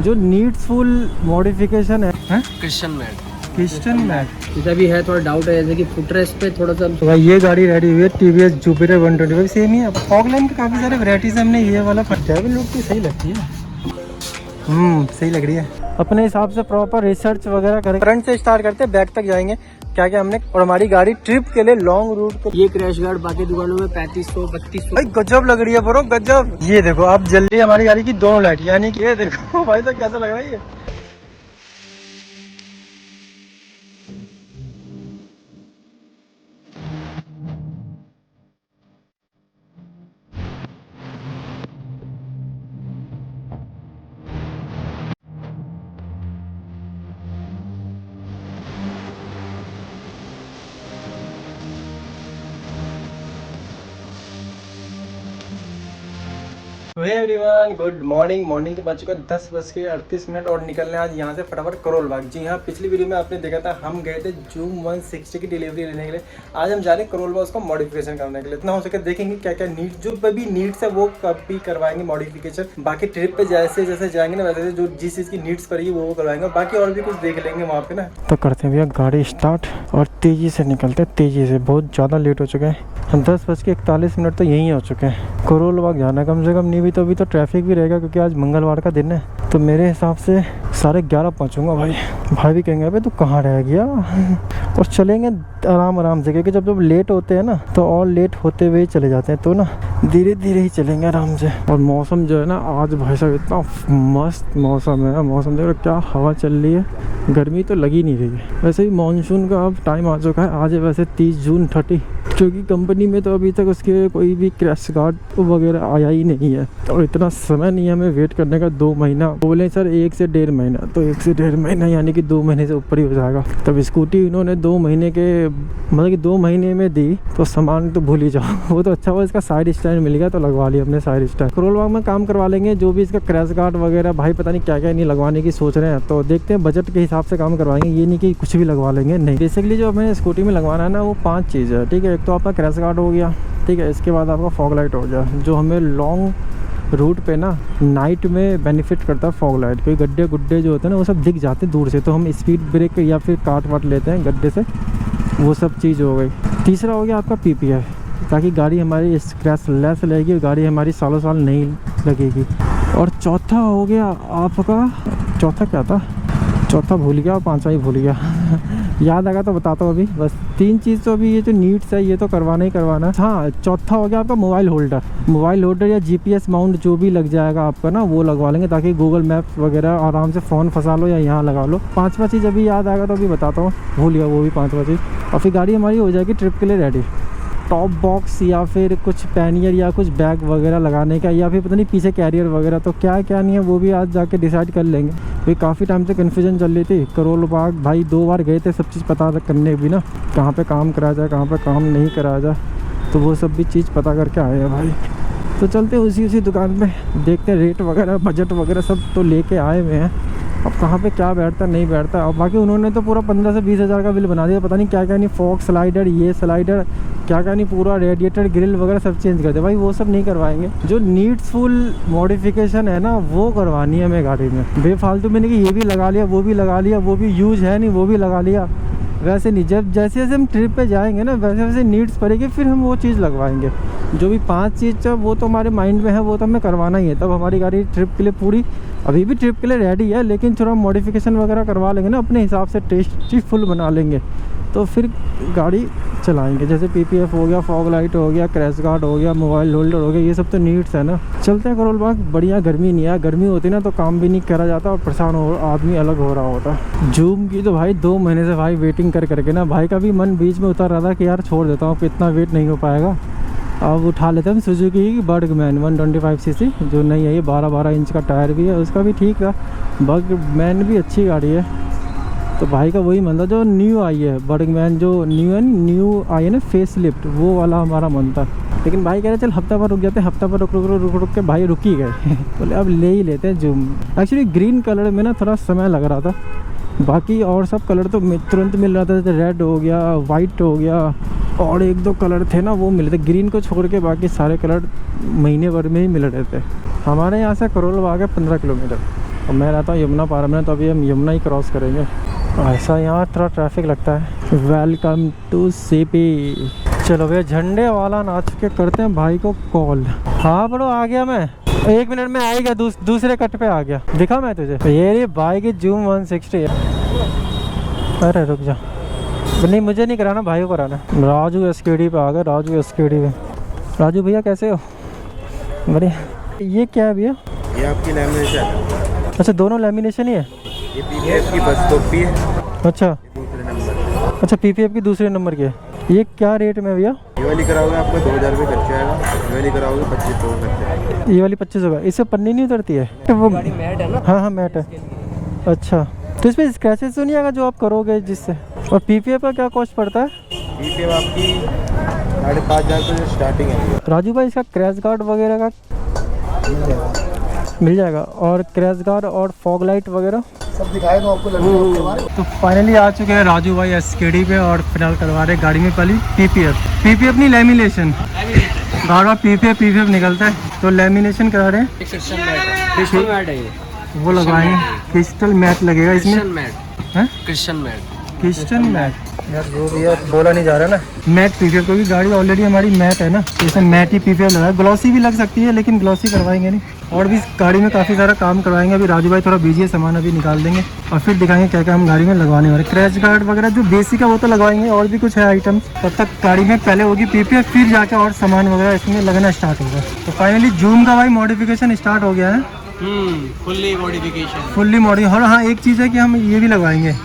जो नीड्सफुल मॉडिफिकेशन है Christian mat इधर भी है, थोड़ा डाउट है जैसे कि फुटरेस्ट पे थोड़ा सा। तो भाई ये गाड़ी रेडी हुई है टीवीएस जुपिटर 125 सेम ही है। फॉग लैम्प के काफ़ी सारे वैरायटीज हमने ये वाला ड्राइविंग लुक की सही लगती है। सही लग रही है। अपने हिसाब से प्रॉपर रिसर्च वगैरह करें। फ्रंट से स्टार्ट करते हैं, बैक तक जाएंगे क्या क्या हमने। और हमारी गाड़ी ट्रिप के लिए लॉन्ग रूट को ये क्रैश गार्ड बाकी दुकानों में 3500 3200 भाई गजब लग रही है ब्रो, गजब। ये देखो आप जल्दी हमारी गाड़ी की दोनों लाइट, यानी कि ये देखो भाई साहब कैसा लग रहा है ये। Everyone good morning. मॉर्निंग के बज चुका 10:38 और निकलने आज यहाँ से फटाफट करोल बाग। जी हाँ, पिछली वीडियो में आपने देखा था हम गए थे जूम 160 की डिलीवरी लेने के लिए। आज हम जा रहे हैं करोल बाग उसको मॉडिफिकेशन करने के लिए। इतना हो सके देखेंगे क्या क्या नीड जो भी नीड्स है वो कभी करवाएंगे मॉडिफिकेशन। बाकी ट्रिप पे जैसे जैसे जाएंगे ना वैसे जो जिस चीज़ की नीड्स पड़ेगी वो करवाएंगे। बाकी और भी कुछ देख लेंगे वहाँ पे ना। तो करते हैं भैया गाड़ी स्टार्ट और तेज़ी से निकलते हैं, तेज़ी से। बहुत ज़्यादा लेट हो चुके हैं, 10:41 तो यहीं हो चुके हैं। करोल बाग जाना कम से कम नहीं भी तो अभी तो ट्रैफिक भी रहेगा क्योंकि आज मंगलवार का दिन है। तो मेरे हिसाब से 11:30 पहुँचूंगा। भाई भी कहेंगे अबे तू कहाँ रह गया। और चलेंगे आराम से क्योंकि जब लेट होते हैं ना तो और लेट होते हुए ही चले जाते हैं, तो ना धीरे धीरे ही चलेंगे आराम से। और मौसम जो है ना आज भाई साहब इतना मस्त मौसम है। मौसम देखो क्या हवा चल रही है, गर्मी तो लगी नहीं रही है। वैसे ही मानसून का अब टाइम आ चुका है। आज है वैसे 30 जून क्योंकि कंपनी में तो अभी तक उसके कोई भी क्रैश गार्ड वगैरह आया ही नहीं है। तो इतना समय नहीं है हमें वेट करने का। 2 महीना बोले सर, 1 से 1.5 महीना, तो 1 से 1.5 महीना यानी कि 2 महीने से ऊपर ही हो जाएगा। तब स्कूटी इन्होंने 2 महीने के मतलब कि 2 महीने में दी तो सामान तो भूल ही जाओ। वो तो अच्छा हुआ इसका साइड स्टैंड मिल गया तो लगवा लिया हमने साइड स्टैंड। करोल बाग में काम करवा लेंगे जो भी इसका क्रैश गार्ड वगैरह। भाई पता नहीं क्या क्या नहीं लगवाने की सोच रहे हैं, तो देखते हैं बजट के हिसाब से काम करवाएंगे। ये नहीं कि कुछ भी लगवा लेंगे, नहीं। बेसिकली जो हमें स्कूटी में लगवाना है ना वो 5 चीज़ है, ठीक है। एक तो आपका क्रैश गार्ड हो गया, ठीक है। इसके बाद आपका फॉग लाइट हो गया, जो हमें लॉन्ग रूट पे ना नाइट में बेनिफिट करता है फॉग लाइट। क्योंकि गड्ढे गुड्ढे जो होते हैं ना वो सब दिख जाते हैं दूर से, तो हम स्पीड ब्रेक या फिर काट वाट लेते हैं गड्ढे से, वो सब चीज़ हो गई। तीसरा हो गया आपका PPF, ताकि गाड़ी हमारी स्क्रैच लेस रहेगी, गाड़ी हमारी सालों साल नहीं लगेगी। और चौथा हो गया आपका, चौथा क्या था, चौथा भूल गया और 5वां ही भूल गया। याद आएगा तो बताता हूँ। अभी बस 3 चीज़ तो अभी ये जो नीड्स है ये तो करवाना ही करवाना। हाँ, चौथा हो गया आपका मोबाइल होल्डर या GPS माउंट जो भी लग जाएगा आपका ना वो लगवा लेंगे, ताकि गूगल मैप्स वगैरह आराम से फ़ोन फंसा लो या यहाँ लगा लो। 5वां चीज़ अभी याद आएगा तो अभी बताता हूँ, भूल गया वो भी 5वां चीज़। और फिर गाड़ी हमारी हो जाएगी ट्रिप के लिए रेडी। टॉप बॉक्स या फिर कुछ पैनियर या कुछ बैग वगैरह लगाने का, या फिर पता नहीं पीछे कैरियर वगैरह, तो क्या क्या नहीं है वो भी आज जाके डिसाइड कर लेंगे। क्योंकि काफ़ी टाइम से कन्फ्यूजन चल रही थी। करोल बाग भाई 2 बार गए थे सब चीज़ पता करने भी ना, कहाँ पे काम कराया जाए कहाँ पे काम नहीं कराया जाए, तो वो सब भी चीज़ पता करके आए हैं भाई। तो चलते उसी दुकान में देखते हैं रेट वगैरह बजट वगैरह सब तो लेके आए हुए हैं। अब कहाँ पे क्या बैठता नहीं बैठता। अब बाकी उन्होंने तो पूरा 15 से 20 हज़ार का बिल बना दिया। पता नहीं क्या क्या नहीं, फॉग स्लाइडर, ये स्लाइडर, क्या क्या नहीं, पूरा रेडिएटर ग्रिल वगैरह सब चेंज कर दे। भाई वो सब नहीं करवाएंगे। जो नीड्सफुल मॉडिफिकेशन है ना वो करवानी है हमें गाड़ी में। बेफालतू में नहीं कि ये भी लगा लिया वो भी लगा लिया, वो भी यूज है नहीं वो भी लगा लिया, वैसे नहीं। जब जैसे जैसे हम ट्रिप पे जाएंगे ना वैसे वैसे नीड्स पड़ेगी, फिर हम वो चीज़ लगवाएंगे। जो भी 5 चीज़ वो तो हमारे माइंड में है, वो तो हमें करवाना ही है। तब हमारी गाड़ी ट्रिप के लिए पूरी, अभी भी ट्रिप के लिए रेडी है, लेकिन थोड़ा मॉडिफिकेशन वगैरह करवा लेंगे ना अपने हिसाब से, टेस्टी फुल बना लेंगे तो फिर गाड़ी चलाएंगे। जैसे PPF हो गया, फॉग लाइट हो गया, क्रैश गार्ड हो गया, मोबाइल होल्डर हो गया, ये सब तो नीड्स है ना। चलते हैं करोल बाग। बढ़िया गर्मी नहीं है, गर्मी होती ना तो काम भी नहीं करा जाता और परेशान हो आदमी अलग हो रहा होता। जूम की तो भाई 2 महीने से भाई वेटिंग करके ना, भाई का भी मन बीच में उतर रहा था कि यार छोड़ देता हूँ, इतना वेट नहीं हो पाएगा। अब उठा लेते हैं हम सुजुकी की बर्गमैन 125cc, जो नहीं है ये 12 इंच का टायर भी है, उसका भी ठीक था। बर्गमैन भी अच्छी गाड़ी है। तो भाई का वही मन था जो न्यू आई है बर्गमैन, जो न्यू आई है ना फेस लिफ्ट, वो वाला हमारा मन था। लेकिन भाई कह रहे चल हफ्ता भर रुक जाते हैं, हफ्ता भर रुक के भाई रुक ही गए। बोले अब ले ही लेते हैं जूम। एक्चुअली ग्रीन कलर में ना थोड़ा समय लग रहा था, बाकी और सब कलर तो तुरंत मिल रहा था। जैसे रेड हो गया, वाइट हो गया, और 1-2 कलर थे ना वो मिले थे। ग्रीन को छोड़ के बाकी सारे कलर महीने भर में ही मिल रहे थे। हमारे यहाँ से करोल बाग है 15 किलोमीटर, और मैं रहता हूँ यमुना पार में, तो अभी हम यमुना ही क्रॉस करेंगे। ऐसा यहाँ थोड़ा ट्रैफिक लगता है। Welcome to CP. चलो भैया, झंडे वाला नाच के करते हैं भाई को कॉल। हाँ ब्रो, आ गया मैं 1 मिनट में, आ ही गया। दूसरे कट पे आ गया, दिखा मैं तुझे। ये बाइक की जूम 160 है। अरे रुक जा, नहीं मुझे नहीं कराना, भाई को कराना। राजू एसकेडी पे आ गया, राजू एसकेडी पे। राजू भैया कैसे हो? बढ़िया। ये क्या है भैया? ये आपकी लैमिनेशन है। अच्छा, दोनों लैमिनेशन ही है। ये पीपीएफ की बस कॉपी है। अच्छा दूसरे नंबर। अच्छा, पीपीएफ की दूसरे नंबर की है। ये क्या रेट में भैया? ये वाली कराओगे आपको 2000 रुपये खर्चा आएगा। ये वाली कराओगे 2500 खर्चा आएगा। ये वाली 2500 का। इससे पन्नी नहीं उतरती है? तो वो मैट है ना? हाँ हाँ, मैट है। अच्छा, तो इसमें स्क्रैचेस तो नहीं आएगा जो आप करोगे जिससे? और पीपीएफ का क्या कॉस्ट पड़ता है? पीपीएफ आपकी 5,500 रुपये से स्टार्टिंग है। राजू भाई, इसका क्रैश गार्ड वगैरह का मिल जाएगा? और क्रैश गार्ड और फॉग लाइट वगैरह सब दिखाए तो आपको लगेगा। तो फाइनली आ चुके हैं राजू भाई एसकेडी पे, और फिलहाल करवा रहे गाड़ी में पहली पीपीएफ नहीं, लैमिनेशन। बार बार पीपीएफ निकलता है, तो लैमिनेशन करा रहे हैं। क्रिस्टल मैट है ये। वो लगवाएंगे, क्रिस्टल मैट लगेगा इसमें। Crystal mat. क्रिस्टल मैट यार, जो भी यार बोला नहीं जा रहा ना, मैट पीपीएफ, क्योंकि गाड़ी ऑलरेडी हमारी मैट है ना, तो इसमें मैट ही पीपीएफ लगा है। ग्लॉसी भी लग सकती है, लेकिन ग्लॉसी करवाएंगे नहीं। और भी गाड़ी में काफ़ी सारा काम करवाएंगे। अभी राजू भाई थोड़ा बिजी है, सामान अभी निकाल देंगे और फिर दिखाएंगे क्या क्या हम गाड़ी में लगवाने वाले। क्रैश गार्ड वगैरह जो बेसिक है वो तो लगवाएंगे, और भी कुछ है आइटम। तब तक गाड़ी में पहले होगी पीपीएफ, फिर जाके और सामान वगैरह इसमें लगना स्टार्ट होगा। तो फाइनली जूम का भाई मॉडिफिकेशन स्टार्ट हो गया है। Fully modification. Fully model. और हाँ, एक चीज़ है कि हम ये भी लगवाएंगे,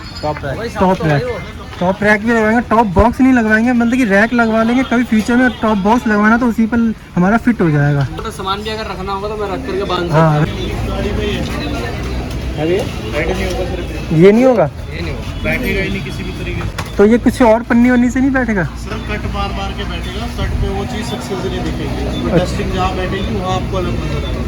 टॉप रैक भी लगवाएंगे। टॉप बॉक्स नहीं लगवाएंगे, मतलब कि रैक लगवा लेंगे। कभी फ्यूचर में टॉप बॉक्स लगवाना तो उसी पर हमारा फिट हो जाएगा। तो सामान भी अगर रखना होगा तो मैं रख करके बांध हाँ, ये नहीं होगा, बैठेगा ही नहीं किसी भी तरीके से। तो ये कुछ और पन्नी वन्नी से नहीं बैठेगा? सर कट मार के बैठेगा, कट पे वो चीज़ सक्सेस नहीं दिखेगी। डस्टिंग जहाँ बैठेगी वहाँ आपको अलग नजर आएगा।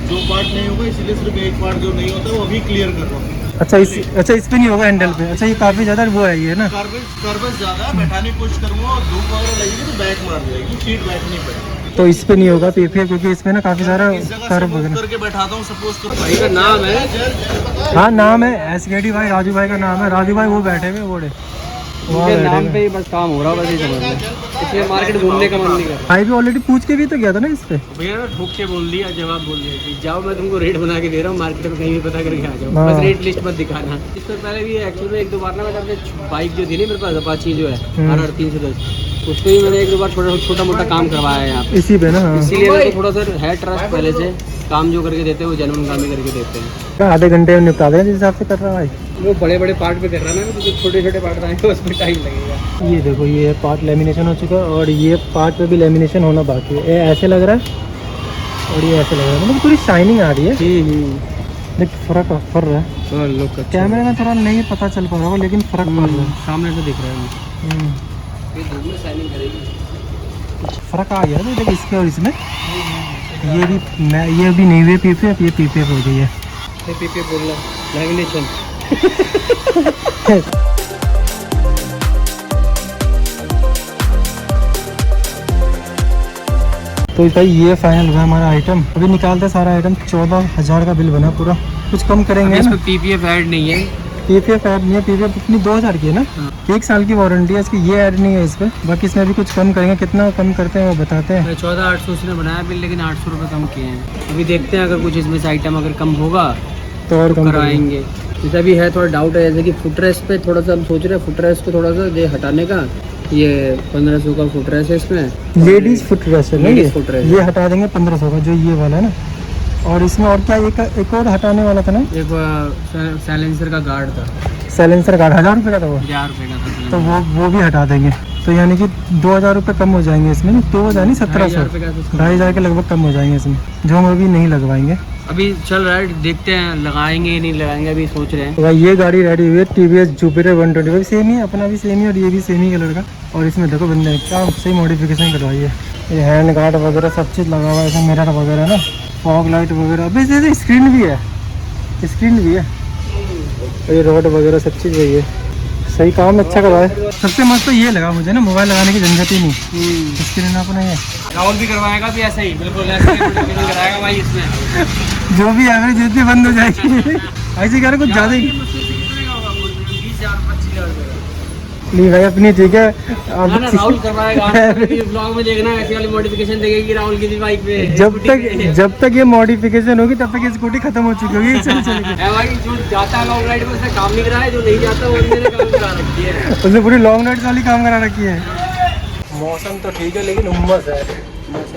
जो पार्ट नहीं होगा, इसलिए सिर्फ एक पार्ट जो नहीं होता वो अभी क्लियर कर रहा हूँ। अच्छा, इस पे नहीं होगा, हैंडल पे। अच्छा, ये काफ़ी ज़्यादा वो है ये ना, कर्बस ज़्यादा है, बैठाने की कोशिश करूँगा और धूप वगैरह लगेगी तो बैक मार जाएगी, सीट बैठनी पड़ेगी। तो इस पे नहीं होगा पीपीएफ, क्योंकि इसमें ना काफ़ी सारा कर्व वगैरह। करके बैठाता हूँ, सपोज करो भाई का नाम है। हाँ, नाम है एसकेडी भाई, राजू भाई का नाम है। राजू भाई वो बैठे हुए बोले, उनके नाम पे ही बस काम हो रहा है, बस ये समझ लो। इसलिए मार्केट घूमने का मन नहीं कर रहा। भाई भी ऑलरेडी पूछ के भी तो गया था ना इस पे। भैया मैं ठोक के बोल दिया, जवाब बोल दिया कि जाओ मैं तुमको रेट बना के दे रहा हूँ, मार्केट में कहीं भी पता करके आ जाओ, हाँ। बस रेट लिस्ट मत दिखाना। इससे पहले भी एक्चुअली में 1-2 बार ना, मैं अपने बाइक जो थी ना मेरे पास, अपाची जो है RR 310, उस पर भी मैंने 1-2 बार छोटा मोटा काम करवाया है यहाँ पे, इसी पे ना। हाँ। इसीलिए मेरे को थोड़ा सा है ट्रस्ट पहले से। काम जो करके देते हैं वो जेन्युइन काम ही करके देते हैं। आधे घंटे में निपटा दें जिस हिसाब से कर रहा है भाई। वो बड़े बड़े पार्ट पे कर रहा है ना, तो छोटे छोटे पार्ट आएंगे उसमें टाइम लगेगा। ये देखो, ये पार्ट लेमिनेशन हो चुका है, और ये पार्ट पे भी लेमिनेशन होना बाकी है। ये ऐसे लग रहा है और ये ऐसे लग रहा है, मतलब पूरी शाइनिंग आ रही है। देख, फर्क पड़ रहा है। कैमरे में थोड़ा नहीं पता चल पा रहा होगा, लेकिन फर्क पड़ रहा है, सामने से दिख रहा है। ये धूप में शाइनिंग करेगी। फर्क आ गया ना, देख इसके और इसमें। ये भी नहीं हुए पीपीएफ, ये पीपीएफ हो गई है। पीपीएफ बोलना, लैमिनेशन। तो भाई ये फाइनल हुआ हमारा आइटम। अभी निकालते सारा आइटम। 14,000 का बिल बना पूरा। कुछ कम करेंगे इसमें पीपीएफ ऐड नहीं है। पीपीएफ ऐड नहीं है। पीपीएफ इतनी 2,000 की है ना, 1 साल की वारंटी है इसकी। ये ऐड नहीं है इस पर। बाकी इसमें भी कुछ कम करेंगे। कितना कम करते हैं वो बताते हैं। 14,800 से बनाया बिल, लेकिन 800 रुपये कम किए हैं। अभी देखते हैं, अगर कुछ इसमें से आइटम अगर कम होगा तो और कम कराएंगे। जैसा भी है थोड़ा डाउट है, जैसे कि फुटरेस्ट पे थोड़ा सा हम सोच रहे हैं, फुटरेस्ट को थोड़ा सा ये हटाने का। ये 1500 का फुटरेस्ट है इसमें, लेडीज फुटरेस्ट है ना, लेडीज फुटरेस्ट। ये हटा देंगे 1500 का, जो ये वाला है ना। और इसमें और क्या, एक और हटाने वाला था ना, एक साइलेंसर का गार्ड था, साइलेंसर गार्ड 1000 रुपये का था वो। 1000 रुपये का था, तो वो भी हटा देंगे। तो यानी कि 2000 रुपये कम हो जाएंगे इसमें। 2000 नहीं, 1700, 2,500 के लगभग कम हो जाएंगे इसमें, जो हम अभी नहीं लगवाएंगे। अभी चल रहा है, देखते हैं लगाएंगे या नहीं लगाएंगे, अभी सोच रहे हैं। तो भाई ये गाड़ी रेडी हुई है, TVS जुपिटर 125। सेम ही, अपना भी सेम ही और ये भी सेम ही कलर का। और इसमें देखो बंदे ने क्या सही मॉडिफिकेशन करवाई है। ये हैंड गार्ड वगैरह सब चीज़ लगा हुआ है इसमें, मिरर वगैरह ना, फॉग लाइट वगैरह। अभी जैसे स्क्रीन भी है, स्क्रीन भी है। ये रोड वगैरह सब चीज़ वही है, सही काम अच्छा करवाया। सबसे मस्त तो ये लगा मुझे ना, मोबाइल लगाने की झंझट ही नहीं, इसके लिए ना अपना ये राहुल भी करवाएगा भी ऐसा ही, बिल्कुल ऐसे ही notification कराएगा भाई इसमें। जो भी एवरेज जितनी बंद हो जाएगी ऐसे कह रहे कुछ ज़्यादा ही। 20,000-25,000 रुपये नहीं भाई अपनी ठीक है ना ना, राहुल करवाएगा। ब्लॉग में देखना ऐसी वाली मॉडिफिकेशन देखेगी राहुल की बाइक पे। जब तक ये मॉडिफिकेशन होगी तब तक ये स्कूटी खत्म हो चुकी होगी। चल है भाई, जो जाता है लॉन्ग राइड में उसने काम नहीं करा है, जो नहीं जाता वो मैंने काम करा रखी है। उसने पूरी लॉन्ग राइड वाली काम करा रखी है। मौसम तो ठीक है लेकिन उम्मस है,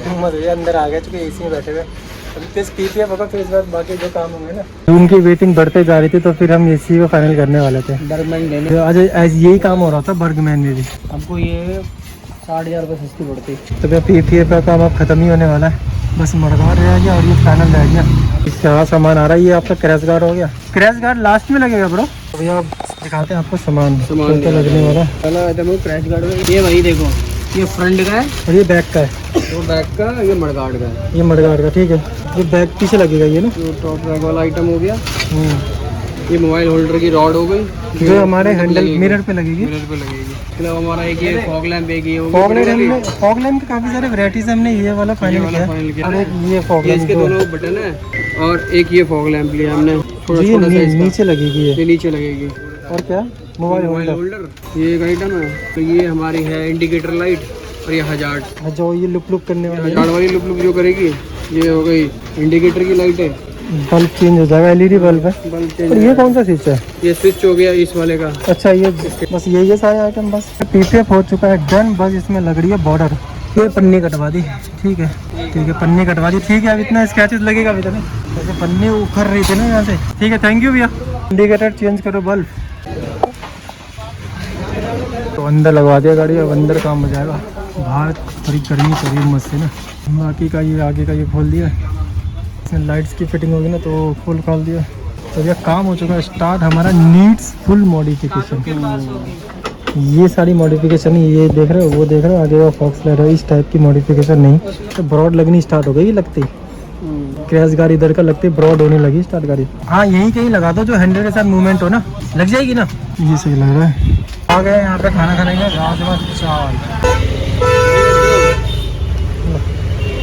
उम्मस है। अंदर आ गए चुके एसी में बैठे हुए, पीपीएफ होगा फिर इस बार बाकी जो काम होंगे ना। उनकी वेटिंग बढ़ते जा रही थी तो फिर हम एसी को फाइनल करने वाले थे। बर्गमैन लेने आज यही काम हो रहा था बर्गमैन में भी। हमको ये 60,000 रुपये सस्ती पड़ती। तो भैया पीपीएफ का काम अब खत्म ही होने वाला है, बस मडगांव रह गया और ये फाइनल रह गया। इसके यहाँ सामान आ रहा है, ये आपका क्रैश गार्ड हो गया। क्रैश गार्ड लास्ट में लगेगा ब्रो। तो भैया आप दिखाते हैं आपको सामान तो लगने वाला। चलो क्रैश गार्ड ये वही देखो, ये फ्रंट का है और ये बैक का है, वो बैक का, ये मडगार्ड का है। ये मडगार्ड का ठीक है। ये बैक पीछे लगेगा ये ना, जो टॉप रैक वाला आइटम हो गया। ये मोबाइल होल्डर की रॉड हो गई जो हमारे हैंडल मिरर पे लगेगी। मिरर पे लगेगी। मतलब हमारा एक ये फॉग लैंप, एक ये फॉग लैंप के काफी सारे वैरायटीज हमने ये वाला फाइनल किया। और एक ये फॉग लैंप, इसके दोनों बटन है, और एक ये फॉग लैंप लिया हमने, थोड़ा ये छोटा साइज नीचे लगेगी ये नीचे लगेगी। और क्या मोबाइल होल्डर ये एक आइटम है। तो ये हमारी है इंडिकेटर लाइट, और ये हजार्ड जो ये लुक लुक करने वाली हजार्ड वाली लुक जो करेगी। ये हो गई इंडिकेटर की लाइट है, बल्ब चेंज हो जाएगा, एलईडी बल्ब है। बल्ब और ये कौन सा स्विच है? ये स्विच हो गया इस वाले का। अच्छा ये बस ये सारे आइटम बस पीपीएफ हो चुका है डन। बस इसमें लग रही है बॉर्डर, ये पन्नी कटवा दी। ठीक है पन्नी कटवा दी। ठीक है अब इतना स्क्रैचेस लगेगा अभी तक, जैसे पन्नी उखड़ रही थी ना यहाँ से। ठीक है थैंक यू भैया। इंडिकेटर चेंज करो, बल्ब तो अंदर लगवा दिया गाड़ी। अब अंदर काम हो जाएगा, बाहर थोड़ी गर्मी चल रही है मस्त है ना। बाकी का ये आगे का ये खोल दिया, इसमें लाइट्स की फिटिंग होगी ना तो फुल खोल दिया। तो ये काम हो चुका है स्टार्ट हमारा। नीड्स फुल मॉडिफिकेशन, ये सारी मॉडिफिकेशन ये देख रहे हो, वो देख रहे हो आगे वो फॉक्स लाइट है, इस टाइप की मॉडिफिकेशन नहीं। तो ब्रॉड लगनी स्टार्ट हो गई लगती, क्रैश गाड़ी इधर का लगती ब्रॉड होने लगी स्टार्ट गाड़ी। हाँ यहीं कहीं लगा दो जो हैंडल के साथ मूवमेंट हो ना, लग जाएगी ना। ये सही लग रहा है। आ गए यहाँ पे खाना खाने के, राजमा चावल।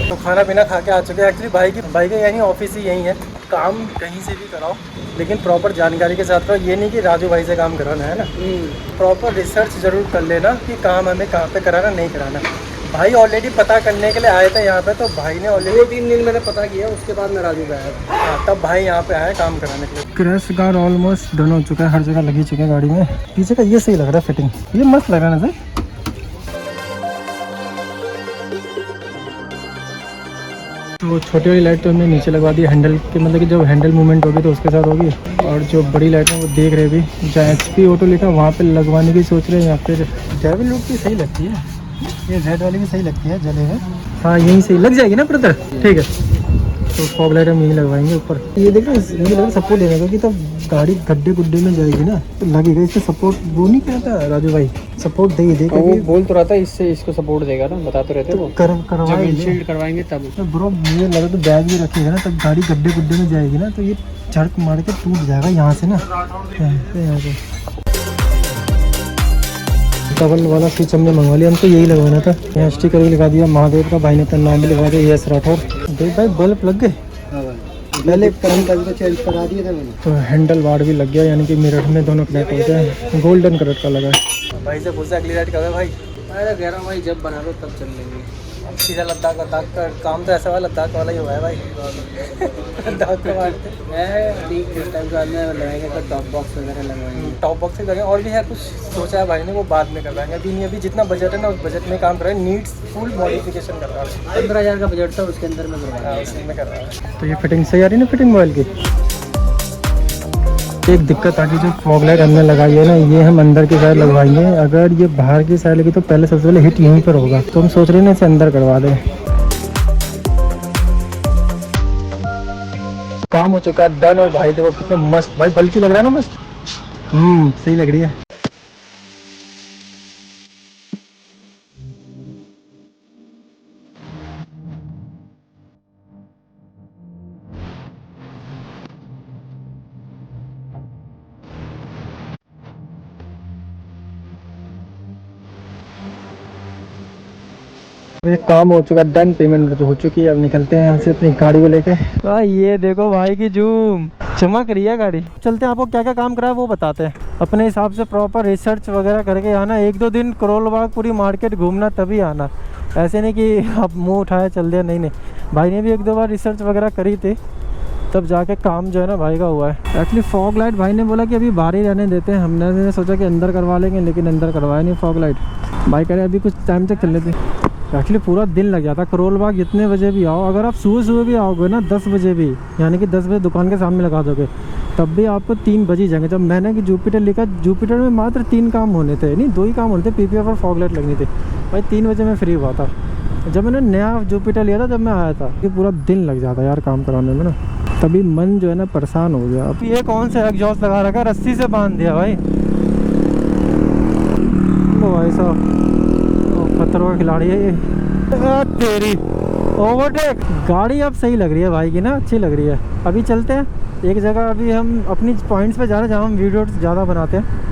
तो खाना पीना खा के आ चुके हैं। एक्चुअली भाई का यानी ऑफिस ही यहीं है, काम कहीं से भी कराओ लेकिन प्रॉपर जानकारी के साथ करो। ये नहीं कि राजू भाई से काम कराना है ना, प्रॉपर रिसर्च जरूर कर लेना कि काम हमें कहाँ पे कराना नहीं कराना। भाई ऑलरेडी पता करने के लिए आए थे यहाँ पे, तो भाई ने ऑलरेडी 3 दिन मैंने पता किया, उसके बाद मैं राजू का आया। हाँ तब भाई यहाँ पे आए काम कराने के लिए। क्रैश गार्ड ऑलमोस्ट डन हो चुका है, हर जगह लगी चुका है गाड़ी में। पीछे का ये सही लग रहा है फिटिंग, ये मस्त लग रहा है ना सर। तो छोटी वाली लाइट तो हमने नीचे लगवा दी हैंडल के, मतलब कि जब हैंडल मूवमेंट होगी तो उसके साथ होगी। और जो बड़ी लाइट है वो देख रहे भी, जहाँ HP ऑटो लिखा वहाँ पे लगवाने की सोच रहे हैं। या फिर ड्राइवर लुक भी सही लगती है, ये रेड वाली भी सही लगती है जले हुए। हाँ यहीं सही लग जाएगी ना ब्रदर। ठीक है तो फॉग लाइट हम यहीं लगवाएंगे ऊपर। ये देखो मुझे लगा सपोर्ट देने का कि तब गाड़ी गड्ढे गुड्ढे में जाएगी ना तो लगेगा इससे सपोर्ट। वो नहीं कहता राजू भाई सपोर्ट दे ही देगा। वो बोल तो रहा था इससे इसको सपोर्ट देगा ना, बता तो रहते तो वो करवाएंगे, विंडशील्ड करवाएंगे तब। तो ब्रो मुझे लगा तो बैग भी रखेगा ना तब गाड़ी गड्ढे गुड्ढे में जाएगी ना तो ये झड़क मार के टूट जाएगा यहाँ से ना, यहाँ से। डबल वाला स्विच हमने मंगवा लिया, हमको यही लगवाना था। यहाँ स्टिकर भी लगा दिया महादेव का, भाई ने अपना नाम भी लिखवा दिया यस राठौर। देख भाई बल्ब लग गए, पहले करंट चेंज करा दिया था मैंने। तो हैंडल वार्ड भी लग गया, यानी कि मिरर में दोनों कनेक्ट हो गए। गोल्डन कलर का लगा है। भाई से पूछा अगली राइड कब है भाई? अरे कह रहा हूँ भाई जब बना लो तब चल लेंगे। सीधा लद्दाख का काम तो ऐसा वाला लद्दाख वाला ही हुआ है भाई। लद्दाख का बात है ठीक, इस टाइम का में लगाएंगे तो टॉप बॉक्स वगैरह लगवाएंगे। टॉप बॉक्स ही लगेंगे और भी है कुछ सोचा है भाई ने, वो बाद में करवाएंगे। अभी नहीं, अभी जितना बजट है ना उस बजट में काम कर रहे हैं। नीड्स फुल मॉडिफिकेशन कर रहा है। 15,000 का बजट था, उसके अंदर में करवाएंगे। उसी में कर रहा है। तो ये फिटिंग सही आ रही है ना, फिटिंग मोबाइल की। एक दिक्कत आती जो फॉग लाइट हमने लगाई है ना, ये हम अंदर की साइड लगवाएंगे। अगर ये बाहर की साइड लगी तो पहले सबसे पहले हिट यहीं पर होगा, तो हम सोच रहे हैं ना इसे अंदर करवा दें। काम हो चुका है डन। और भाई देखो कितने मस्त भाई बल्कि लग रहा है ना, मस्त सही लग रही है। ये काम हो चुका है, डन, पेमेंट हो चुकी है। अब निकलते हैं यहाँ से अपनी गाड़ी को लेके। ये देखो भाई की जूम चमक रही है गाड़ी। चलते हैं, आपको क्या क्या काम करा है वो बताते हैं। अपने हिसाब से प्रॉपर रिसर्च वगैरह करके आना। 1-2 दिन करोल बाग पूरी मार्केट घूमना तभी आना, ऐसे नहीं कि आप मुंह उठाए चल दिया। नहीं भाई ने भी 1-2 बार रिसर्च वगैरह करी थी, तब जाके काम जो है ना भाई का हुआ है। एक्चुअली फॉग लाइट भाई ने बोला कि अभी बाहर ही रहने देते हैं। हमने सोचा कि अंदर करवा लेंगे, लेकिन अंदर करवाया नहीं फॉग लाइट। भाई कह रहे अभी कुछ टाइम तक चलने थे। एक्चुअली पूरा दिन लग जाता करोल बाग। जितने बजे भी आओ, अगर आप सुबह भी आओगे ना 10 बजे भी, यानी कि 10 बजे दुकान के सामने लगा दोगे, तब भी आपको 3 बज ही जाएंगे। जब मैंने कि जुपिटर लिखा, जुपिटर में मात्र 3 काम होने थे, नहीं 2 ही काम होने थे, पीपीएफ और फॉग लाइट लगनी थी। भाई 3 बजे मैं फ्री हुआ था जब मैंने नया जुपिटर लिया था, जब मैं आया था। ये पूरा दिन लग जाता यार काम कराने में ना, तभी मन जो है ना परेशान हो गया। अब ये कौन सा एग्जॉस्ट लगा रखा, रस्सी से बांध दिया भाई। तो भाई साहब पत्थरों का खिलाड़ी है ये। तेरी ओवरटेक गाड़ी अब सही लग रही है भाई की ना, अच्छी लग रही है। अभी चलते हैं एक जगह, अभी हम अपनी पॉइंट्स पे जा रहे हैं जहाँ हम वीडियो ज़्यादा बनाते हैं।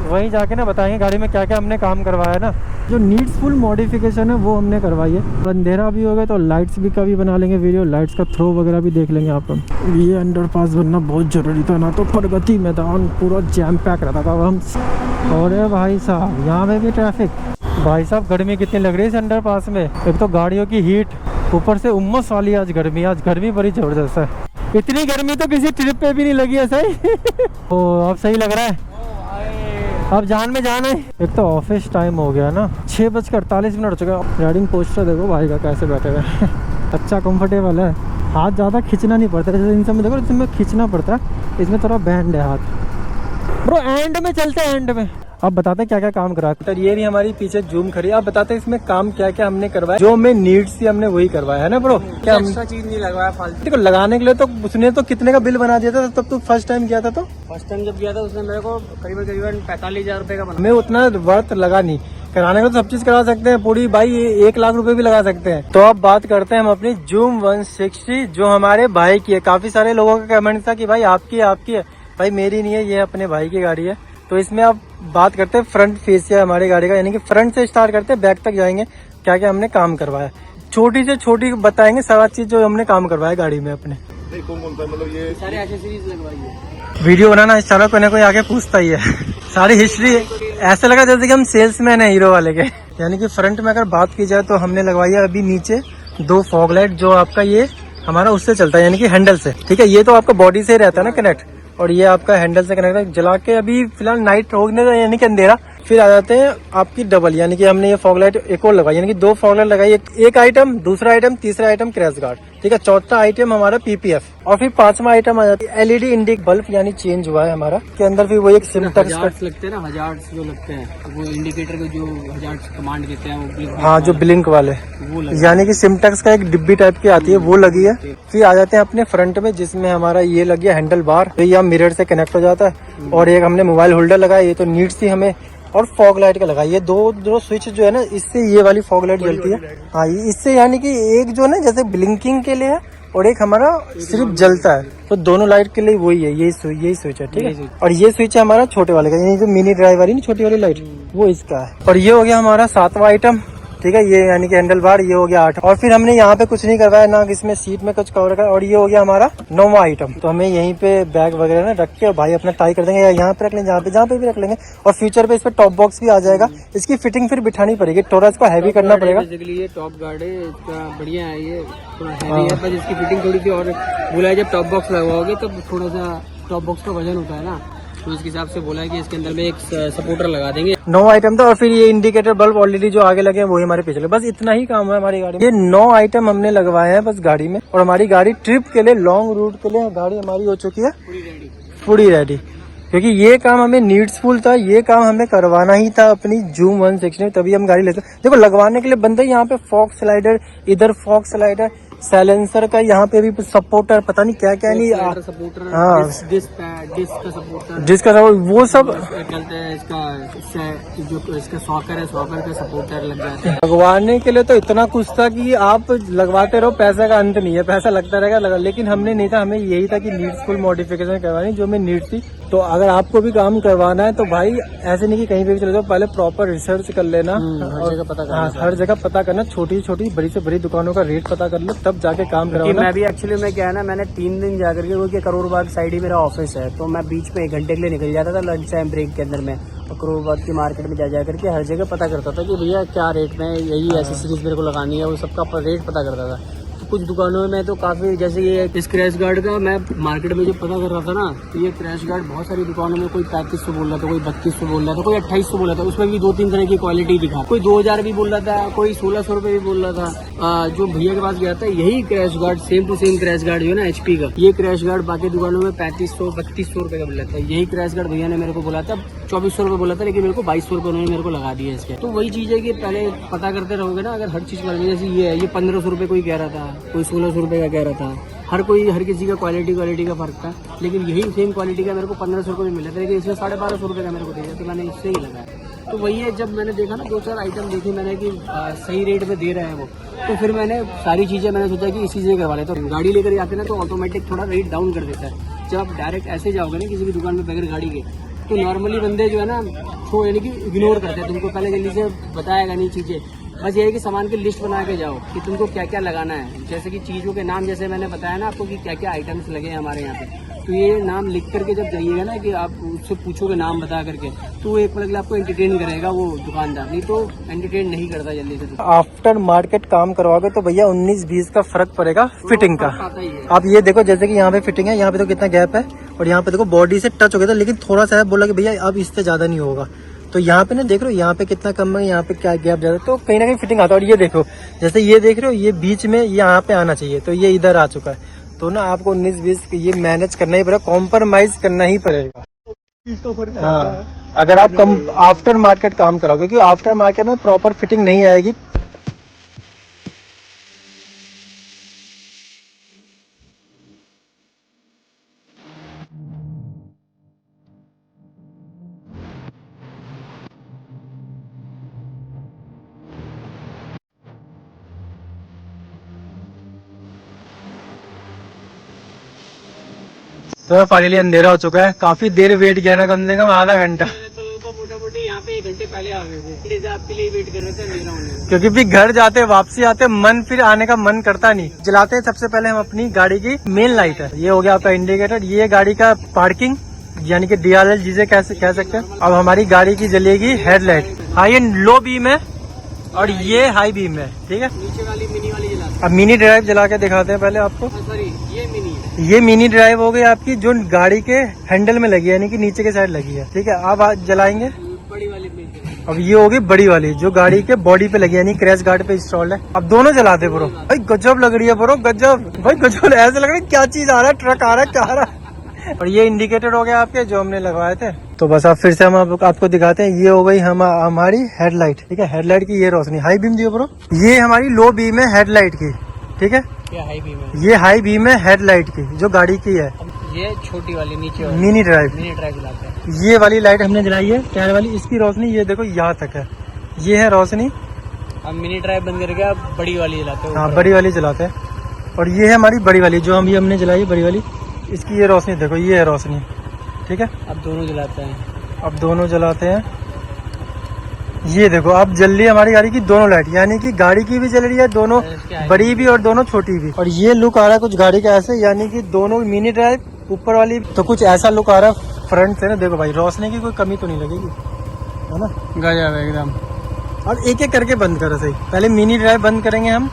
वहीं जाके ना बताएंगे गाड़ी में क्या क्या हमने काम करवाया है ना। जो नीड्सफुल मॉडिफिकेशन है वो हमने करवाई है। अंधेरा भी हो गया तो लाइट्स भी का भी बना लेंगे वीडियो, लाइट्स का थ्रो वगैरह भी देख लेंगे आप। ये अंडरपास बनना बहुत ज़रूरी था ना, तो प्रगति मैदान पूरा जैम पैक रहता था हम। और भाई साहब यहाँ पे भी ट्रैफिक। भाई साहब गर्मी कितनी लग रही है इस अंडरपास में। एक तो गाड़ियों की हीट, ऊपर से उम्मस वाली आज गर्मी बड़ी ज़बरदस्त है। इतनी गर्मी तो किसी ट्रिप पे भी नहीं लगी है सही। ओ अब सही लग रहा है, अब जान में जाना है। एक तो ऑफिस टाइम हो गया ना, 6:48 हो चुका है। राइडिंग पोस्टर देखो भाई का कैसे बैठे हुए। अच्छा कंफर्टेबल है, हाथ ज़्यादा खींचना नहीं पड़ता। जैसे इन सब में देखो, इसमें खींचना पड़ता है, इसमें थोड़ा बैंड है हाथ। ब्रो एंड में चलते हैं, एंड में अब बताते हैं क्या क्या काम करा। तो ये नहीं हमारी पीछे जूम खड़ी। अब बताते हैं इसमें काम क्या क्या हमने करवाया, जो हमें नीड्स थी हमने वही करवाया है ना ब्रो। क्या एक्स्ट्रा चीज नहीं लगवाया फालतू। देखो लगाने के लिए तो उसने तो कितने का बिल बना दिया था, तब तो फर्स्ट टाइम किया था। तो फर्स्ट टाइम जब गया था उसने मेरे को करीबन 45,000 रुपए का बना। हमें उतना वर्थ लगा नहीं। कराने को तो सब चीज करा सकते हैं पूरी भाई, 1 लाख रुपए भी लगा सकते हैं। तो अब बात करते हैं हम अपनी जूम 160, जो हमारे भाई की है। काफी सारे लोगों का कमेंट था कि भाई आपकी है। भाई मेरी नहीं है, ये अपने भाई की गाड़ी है। तो इसमें अब बात करते हैं फ्रंट फेसिया हमारी गाड़ी का, यानी कि फ्रंट से स्टार्ट करते हैं बैक तक जाएंगे। क्या क्या हमने काम करवाया, छोटी से छोटी बताएंगे सारा चीज जो हमने काम करवाया गाड़ी में अपने। मतलब ये सारे एक्सेसरीज लगवाई है। वीडियो बनाना इस सारा कोई ना कोई आके पूछता ही है। सारी हिस्ट्री ऐसा लगा जैसे कि हम सेल्समैन है हीरो वाले के। यानी कि फ्रंट में अगर बात की जाए तो हमने लगवाई है अभी नीचे 2 फॉग लाइट, जो आपका ये हमारा उससे चलता है, यानी कि हैंडल से। ठीक है, ये तो आपका बॉडी से ही रहता है ना कनेक्ट, और ये आपका हैंडल से कनेक्ट है। जला के अभी फिलहाल नाइट होने यानी कि अंधेरा, फिर आ जाते हैं आपकी डबल, यानी कि हमने ये फॉग लाइट एक और लगाई, यानी कि 2 फॉग लाइट लगाई। एक आइटम, दूसरा आइटम, तीसरा आइटम क्रैश गार्ड। ठीक है, चौथा आइटम हमारा पीपीएफ, और फिर 5वां आइटम आ जाती है एलईडी इंडिक बल्ब, यानी चेंज हुआ है हमारा के अंदर। फिर वो एक सिम्टक्स लगते हैं ना, हजार्ड्स जो लगते हैं, वो इंडिकेटर को जो हजार्ड्स कमांड देते हैं वो हाँ जो ब्लिंक वाले, वो यानी कि सिम्टक्स का एक डिब्बी टाइप की आती है, वो लगी है। फिर आ जाते हैं अपने फ्रंट में, जिसमें हमारा ये लग गया हैंडल बार, तो ये मिरर से कनेक्ट हो जाता है। और एक हमने मोबाइल होल्डर लगाया, ये तो नीड्स थी हमें। और फॉग लाइट का लगा, ये दो स्विच जो है ना, इससे ये वाली फॉग लाइट जलती है। हाँ, इससे यानी कि एक जो है ना जैसे ब्लिंकिंग के लिए है, और एक हमारा सिर्फ जलता है। तो दोनों लाइट के लिए वही है, यही स्विच है। ठीक है, और ये स्विच है हमारा छोटे वाले का, यानी जो मिनी ड्राइव वाली छोटी वाली लाइट, वो इसका है। और ये हो गया हमारा 7वां आइटम। ठीक है, ये यानी कि हैंडल बार, ये हो गया 8। और फिर हमने यहाँ पे कुछ नहीं करवाया ना, इसमें सीट में कुछ कवर रखा। और ये हो गया हमारा 9वां आइटम। तो हमें यहीं पे बैग वगैरह ना रख के भाई अपना टाई कर देंगे, या यहाँ पे रख लेंगे, जहाँ पे भी रख लेंगे। और फ्यूचर पे इस पे टॉप बॉक्स भी आ जाएगा। इसकी फिटिंग फिर बिठानी पड़ेगी, थोड़ा इसको हैवी करना पड़ेगा। ये टॉप गार्ड है, इसका बढ़िया है, ये थोड़ा हैवी है, पर इसकी फिटिंग थोड़ी सी और बोला है, जब टॉप बॉक्स लगवाओगे तब थोड़ा सा टॉप बॉक्स का वजन होता है ना, तो इसके हिसाब से बोला है कि इसके अंदर में एक सपोर्टर लगा देंगे। 9 आइटम था, और फिर ये इंडिकेटर बल्ब ऑलरेडी जो आगे लगे हैं वही हमारे पीछे। बस इतना ही काम है हमारी गाड़ी में। ये 9 आइटम हमने लगवाए हैं बस गाड़ी में। और हमारी गाड़ी ट्रिप के लिए, लॉन्ग रूट के लिए गाड़ी हमारी हो चुकी है पूरी रेडी, क्योंकि ये काम हमें नीड्सफुल था, ये काम हमें करवाना ही था अपनी जूम 160 में, तभी हम गाड़ी लेते। देखो लगवाने के लिए बंदे यहाँ पे फॉग स्लाइडर, इधर फॉग स्लाइडर, साइलेंसर का यहाँ पे भी सपोर्टर, पता नहीं क्या क्या नहीं, सपोर्टर, हाँ डिस्क का सपोर्टर, जिसका वो सब चलते हैं। इसका जो इसका सॉकर है, सॉकर का सपोर्टर लग जाता है। लगवाने के लिए तो इतना कुछ था कि आप लगवाते रहो, पैसे का अंत नहीं है, पैसा लगता रहेगा। लेकिन हमने नहीं था, हमें यही था कि नीड्सफुल मॉडिफिकेशन करवानी, जो हमें नीड थी तो अगर आपको भी काम करवाना है तो भाई ऐसे नहीं कि कहीं पे भी चले जाओ, पहले प्रॉपर रिसर्च कर लेना, हर जगह पता करना। हाँ, हर जगह पता करना, छोटी छोटी बड़ी से बड़ी दुकानों का रेट पता कर लो, तब जाके काम करवाना। मैं भी एक्चुअली में क्या है ना, मैंने 3 दिन जाकर के, वो कि करोड़ बाग साइड ही मेरा ऑफिस है, तो मैं बीच में 1 घंटे के लिए निकल जाता था लंच टाइम ब्रेक के अंदर में, और करोड़ बाग की मार्केट में जा करके हर जगह पता करता था कि भैया क्या रेट में यही एसेसरीज मेरे को लगानी है, वो सबका रेट पता करता था। कुछ दुकानों में तो काफ़ी, जैसे ये क्रैश गार्ड का मैं मार्केट में जब पता कर रहा था ना, तो ये क्रैश गार्ड बहुत सारी दुकानों में कोई 3500 बोल रहा था, कोई 3200 बोल रहा था, कोई 2800 बोल रहा था, उसमें भी 2-3 तरह की क्वालिटी दिखा, कोई 2000 भी बोल रहा था, कोई 1600 रुपये भी बोल रहा था। जो भैया के पास गया था, यही crash guard same to same crash guard जो है ना HP का, ये क्रैश गार्ड बाकी दुकानों में 3500-3200 रुपये का मिल रहा था। यही क्रैश गार्ड भैया ने मेरे को बोला था 2400 रुपये बोला था, लेकिन मेरे को 2200 रुपये उन्होंने मेरे को लगा दिया इसके। तो वही चीज़ है कि पहले पता करते रहोगे ना, अगर हर चीज़ पर, जैसे ये 1500 रुपये कोई कह रहा था, कोई 1600 रुपये का कह रहा था, हर किसी का क्वालिटी का फर्क था, लेकिन यही सेम क्वालिटी का मेरे को 1500 रुपये में मिला था, लेकिन इसमें 1250 रुपये का मेरे को दिया, तो मैंने इससे ही लगाया। तो वही है, जब मैंने देखा ना 2-4 आइटम देखी मैंने कि सही रेट में दे रहे हैं वो, तो फिर मैंने सारी चीज़ें मैंने सोचा कि इसी से करवा लेता हूँ। गाड़ी लेकर जाते ना तो ऑटोमेटिक थोड़ा रेट डाउन कर देता है। जब आप डायरेक्ट ऐसे जाओगे ना किसी भी दुकान में बगैर गाड़ी के, तो नॉर्मली बंदे जो है ना छो यानी कि इग्नोर करते हैं, तुमको पहले जल्दी से बताएगा नहीं चीज़ें, बस ये है कि सामान की लिस्ट बना के जाओ कि तुमको क्या क्या लगाना है, जैसे कि चीज़ों के नाम, जैसे मैंने बताया ना आपको कि क्या क्या आइटम्स लगे हैं हमारे यहाँ पे, तो ये नाम लिख करके जब जाइएगा ना कि आप उससे पूछोगे नाम बता करके, तो एक मतलब आपको एंटरटेन करेगा वो दुकानदार, नहीं तो एंटरटेन नहीं करता जल्दी से। आफ्टर मार्केट काम करवाओगे तो भैया 19-20 का फर्क पड़ेगा फिटिंग का। आता ही है। आप ये देखो, जैसे कि यहाँ पे फिटिंग है, यहाँ पे तो कितना गैप है, और यहाँ पे देखो बॉडी से टच हो गया था, लेकिन थोड़ा सा है, बोला कि भैया अब इससे ज्यादा नहीं होगा, तो यहाँ पे ना देख रहे हो यहाँ पे कितना कम है, यहाँ पे क्या गैप ज्यादा, तो कहीं ना कहीं फिटिंग आता है। और ये देखो, जैसे ये देख रहे हो, ये बीच में यहाँ पे आना चाहिए, तो ये इधर आ चुका है, तो ना आपको 19-20 ये मैनेज करना ही पड़ेगा, कॉम्प्रोमाइज करना ही पड़ेगा। हाँ, अगर आप आफ्टर मार्केट काम कराओगे, क्योंकि आफ्टर मार्केट में प्रॉपर फिटिंग नहीं आएगी। तो फाइनली अंधेरा हो चुका है, काफी देर वेट किया ना, कम से कम आधा घंटा, तो मोटा-मोटी यहाँ पे 1 घंटे पहले आ गए थे, इसलिए आपके लिए वेट कर रहे थे अंधेरा होने का। क्योंकि फिर घर जाते वापसी आते मन फिर आने का मन करता नहीं। जलाते हैं सबसे पहले हम अपनी गाड़ी की मेन लाइट है, ये हो गया आपका इंडिकेटर, ये गाड़ी का पार्किंग यानी कि DRL जिसे कह सकते हैं। अब हमारी गाड़ी की जलेगी headlight, high and low beam है और ये हाई बीम है, ठीक है। नीचे वाली मिनी वाली जला, अब मिनी ड्राइव जला के दिखाते हैं पहले आपको। सॉरी ये मिनी है, ये मिनी ड्राइव हो गई आपकी, जो गाड़ी के हैंडल में लगी है, यानी कि नीचे के साइड लगी है, ठीक है। अब आज जलाएंगे बड़ी वाली मिनी। अब ये होगी बड़ी वाली, जो गाड़ी के बॉडी पे लगी है, यानी क्रैश गार्ड पे इंस्टॉल्ड है। अब दोनों जलाते ब्रो, भाई गजब लग रही है ब्रो, गजब भाई गजब, ऐसे लग रहा है क्या चीज आ रहा है, ट्रक आ रहा है, क्या आ रहा है। और ये इंडिकेटर हो गया आपके जो हमने लगवाए थे। तो बस अब फिर से हम आपको दिखाते हैं, ये हो गई हमारी हेडलाइट, ठीक है। हेडलाइट की ये रोशनी, हाई बीम दियो ब्रो, ये हमारी लो बीम है हेडलाइट की, ठीक है। ये हाई बीम है, ये हाई बीम है हेडलाइट की जो गाड़ी की है। ये छोटी वाली नीचे वाली मिनी ड्राइव जलाते हैं। ये वाली लाइट हमने जलाई है टायर वाली, इसकी रोशनी ये देखो यहाँ तक है, ये है रोशनी। अब मिनी ड्राइव बंद करके आप बड़ी वाली जलाते हो। हाँ, बड़ी वाली जलाते हैं। और ये है हमारी बड़ी वाली जो हम ये हमने जलाई है, बड़ी वाली, इसकी ये रोशनी देखो, ये है रोशनी, ठीक है। अब दोनों जलाते हैं, अब दोनों जलाते हैं, ये देखो अब जल रही है हमारी गाड़ी की दोनों लाइट, यानी कि गाड़ी की भी जल रही है, दोनों बड़ी भी और दोनों छोटी भी। और ये लुक आ रहा है कुछ गाड़ी का ऐसे, यानी कि दोनों मिनी ड्राइव ऊपर वाली, तो कुछ ऐसा लुक आ रहा है फ्रंट से ना। देखो भाई, रोशनी की कोई कमी तो नहीं लगेगी, है ना, गजब एकदम। और एक एक करके बंद करो सही, पहले मिनी ड्राइव बंद करेंगे हम,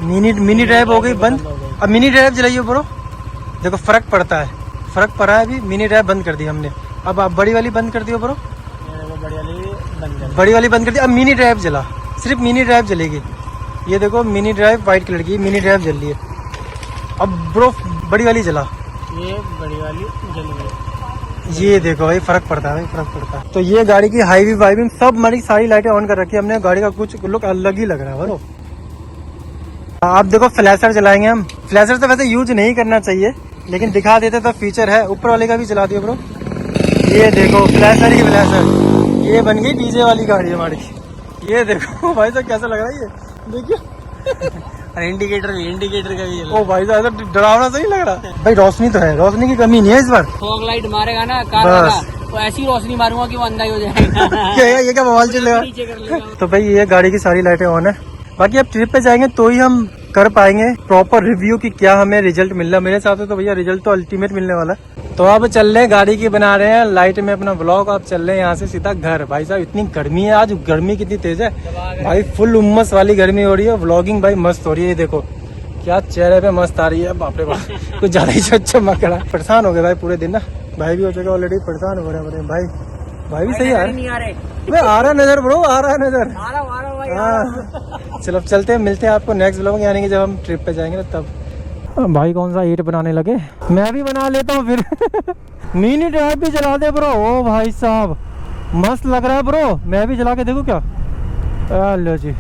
मिनी ड्राइव हो गई बंद। अब मिनी ड्राइव जलाइए ब्रो, देखो फर्क पड़ता है, फर्क पड़ा है। अभी मिनी ड्राइव बंद कर दी हमने, अब आप बड़ी वाली बंद कर दियो ब्रो, बड़ी वाली बंद कर दी। अब मिनी ड्राइव जला, सिर्फ मिनी ड्राइव जलेगी, ये देखो मिनी ड्राइव व्हाइट कलर की मिनी ड्राइव जल रही है। अब ब्रो बड़ी वाली जला, ये बड़ी वाली जल गई, ये देखो भाई फर्क पड़ता है, भाई फर्क पड़ता है। तो ये गाड़ी की हाई बीम वाई बीम सब हमारी सारी लाइटें ऑन कर रखी है हमने, गाड़ी का कुछ लुक अलग ही लग रहा है ब्रो। आप देखो फ्लैशर जलाएंगे हम, फ्लैशर तो वैसे यूज नहीं करना चाहिए, लेकिन दिखा देते तो फीचर है। ऊपर वाले का भी जला दियो ब्रो, ये देखो फ्लैशर ही फ्लैशर, ये बन गई डीजे वाली गाड़ी हमारी। ये देखो भाई साहब कैसा लग रहा है, ये देखिए और इंडिकेटर का भी ओ भाई साहब ऐसा डरावना सही लग रहा है। भाई रोशनी तो है, रोशनी की कमी नहीं है इस बार। फॉग लाइट मारेगा ना कार वाला, तो ऐसी रोशनी मारूंगा कि वो अंधा ही हो जाएगा। ये क्या मोबाइल चलेगा। नीचे कर लेगा। तो भाई ये गाड़ी की सारी लाइटें ऑन है। बाकी अब ट्रिप पे जाएंगे तो ही हम कर पाएंगे प्रॉपर रिव्यू की क्या हमें रिजल्ट मिल रहा है। मेरे हिसाब से तो भैया रिजल्ट तो अल्टीमेट मिलने वाला है। तो अब चल रहे हैं, गाड़ी की बना रहे हैं लाइट में अपना व्लॉग। आप चल रहे हैं यहाँ से सीधा घर। भाई साहब इतनी गर्मी है आज, गर्मी कितनी तेज है भाई, फुल उम्मस वाली गर्मी हो रही है। व्लॉगिंग भाई मस्त हो रही है, देखो क्या चेहरे पे मस्त आ रही है। बाप रे बाप, कुछ ज्यादा ही चमक रहा है। परेशान हो गए भाई पूरे दिन ना, भाई भी हो चुका ऑलरेडी परेशान हो रहे हैं भाई भी सही है। नहीं आ रहे, मैं आ रहा नजर ब्रो, आ रहा नजर। आ रहा भाई। हाँ चलो अब चलते हैं, मिलते हैं आपको नेक्स्ट व्लॉग, यानी कि जब हम ट्रिप पे जाएंगे ना तब। भाई कौन सा ईट बनाने लगे, मैं भी बना लेता हूँ फिर। मिनी ड्राइव भी चला दे ब्रो। ओ भाई साहब मस्त लग रहा है ब्रो, मैं भी चला के देखूँ क्या। लो जी,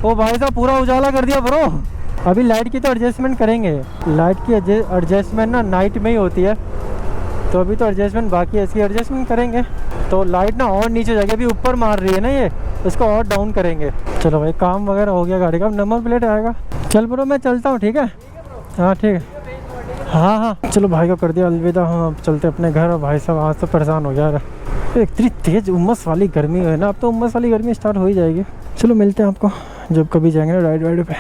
ओ भाई साहब पूरा उजाला कर दिया ब्रो। अभी लाइट की तो एडजस्टमेंट करेंगे, लाइट की एडजस्टमेंट ना नाइट में ही होती है, तो अभी तो एडजस्टमेंट बाकी है, इसकी एडजस्टमेंट करेंगे। तो लाइट ना और नीचे जाएगी, अभी ऊपर मार रही है ना ये, इसको और डाउन करेंगे। चलो भाई काम वगैरह हो गया गाड़ी का, नंबर प्लेट आएगा। चल ब्रो मैं चलता हूँ, ठीक है। हाँ ठीक है, हाँ चलो भाई को कर दिया अलविदा। हम अब चलते अपने घर। और भाई साहब आज तो परेशान हो गया यार, इतनी तेज उम्मस वाली गर्मी है ना, अब तो उम्मस वाली गर्मी स्टार्ट हो ही जाएगी। चलो मिलते हैं आपको जब कभी जाएंगे ना राइड पे।